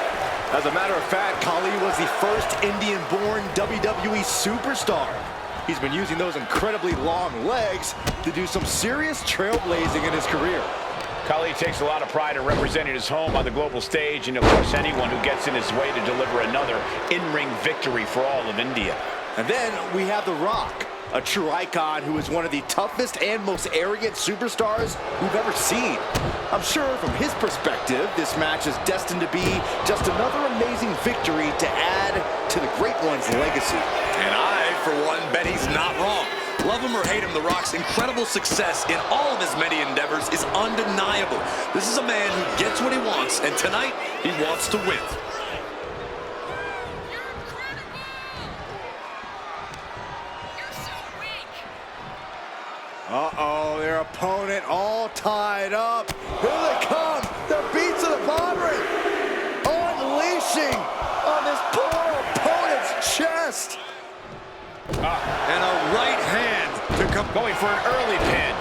As a matter of fact, Khali was the first Indian-born WWE superstar. He's been using those incredibly long legs to do some serious trailblazing in his career. Khali takes a lot of pride in representing his home on the global stage, and of course anyone who gets in his way to deliver another in-ring victory for all of India. And then we have The Rock, a true icon who is one of the toughest and most arrogant superstars we've ever seen. I'm sure from his perspective, this match is destined to be just another amazing victory to add to the Great One's legacy. And I, for one, bet he's not wrong. Love him or hate him, The Rock's incredible success in all of his many endeavors is undeniable. This is a man who gets what he wants, and tonight, he wants to win. Uh-oh, their opponent all tied up. Here they come, the beats of the Padre, unleashing on this poor opponent's chest. And a right hand to come. Going for an early pin.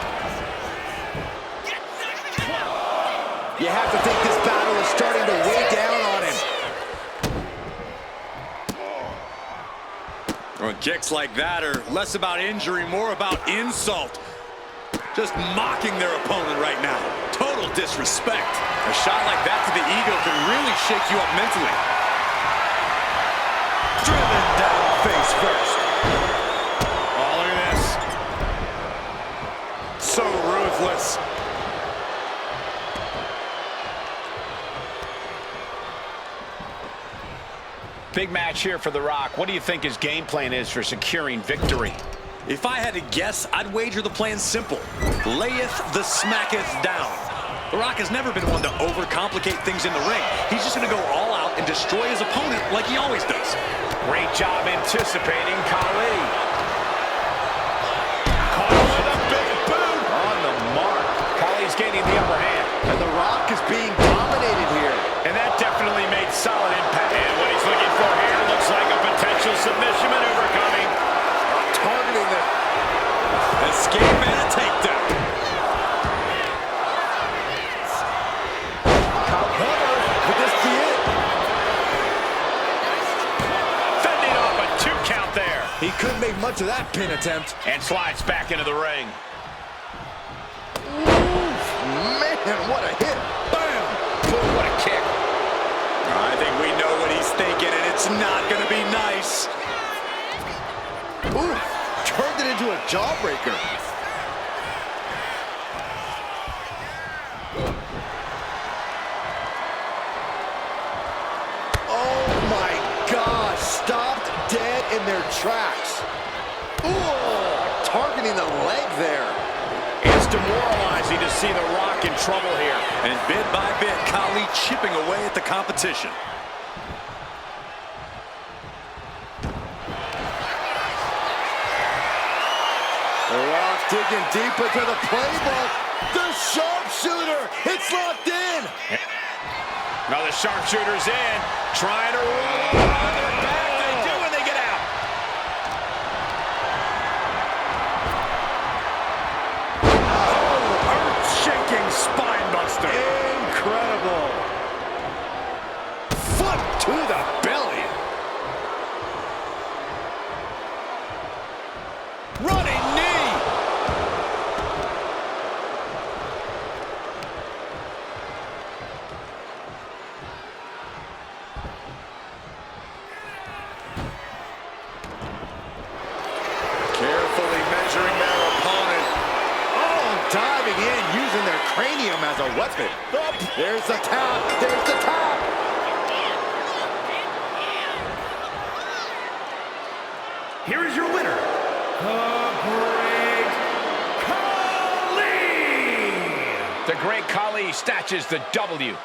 You have to think this battle is starting to weigh down on him. Well, kicks like that are less about injury, more about insult. Just mocking their opponent right now. Total disrespect. respect. A shot like that to the ego can really shake you up mentally. Driven down face first. Oh, look at this. So ruthless. Big match here for The Rock. What do you think his game plan is for securing victory? If I had to guess, I'd wager the plan's simple. Layeth the smacketh down. The Rock has never been one to overcomplicate things in the ring. He's just going to go all out and destroy his opponent like he always does. Great job anticipating Khali. Caught with a big boot. On the mark. Khali's gaining the upper hand. And The Rock is being dominated here. And that definitely made solid impact. And what he's looking for here looks like a potential submission maneuver coming. Targeting the Escape and a takedown. could this be it? Fending off a 2 count there. He couldn't make much of that pin attempt. And slides back into the ring. Man, what a hit. Bam! Boom, what a kick. I think we know what he's thinking, and it's not going to be nice. Ooh, turned it into a jawbreaker. Oh my gosh, stopped dead in their tracks. Ooh, targeting the leg there. It's demoralizing to see The Rock in trouble here. And bit by bit, Khali chipping away at the competition. The Rock digging deep into the playbook. The sharpshooter, it's locked in. Now the sharpshooter's in. Trying to roll on their back. They do when they get out. Earth-shaking spine buster. Incredible. Foot to the belly. Running knee. Carefully measuring their opponent. Oh, diving in, using their cranium as a weapon. There's the tap. There's the tap. Here is your winner, the Great Khali! The Great Khali snatches the W.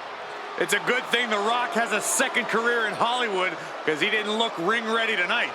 It's a good thing The Rock has a second career in Hollywood because he didn't look ring ready tonight.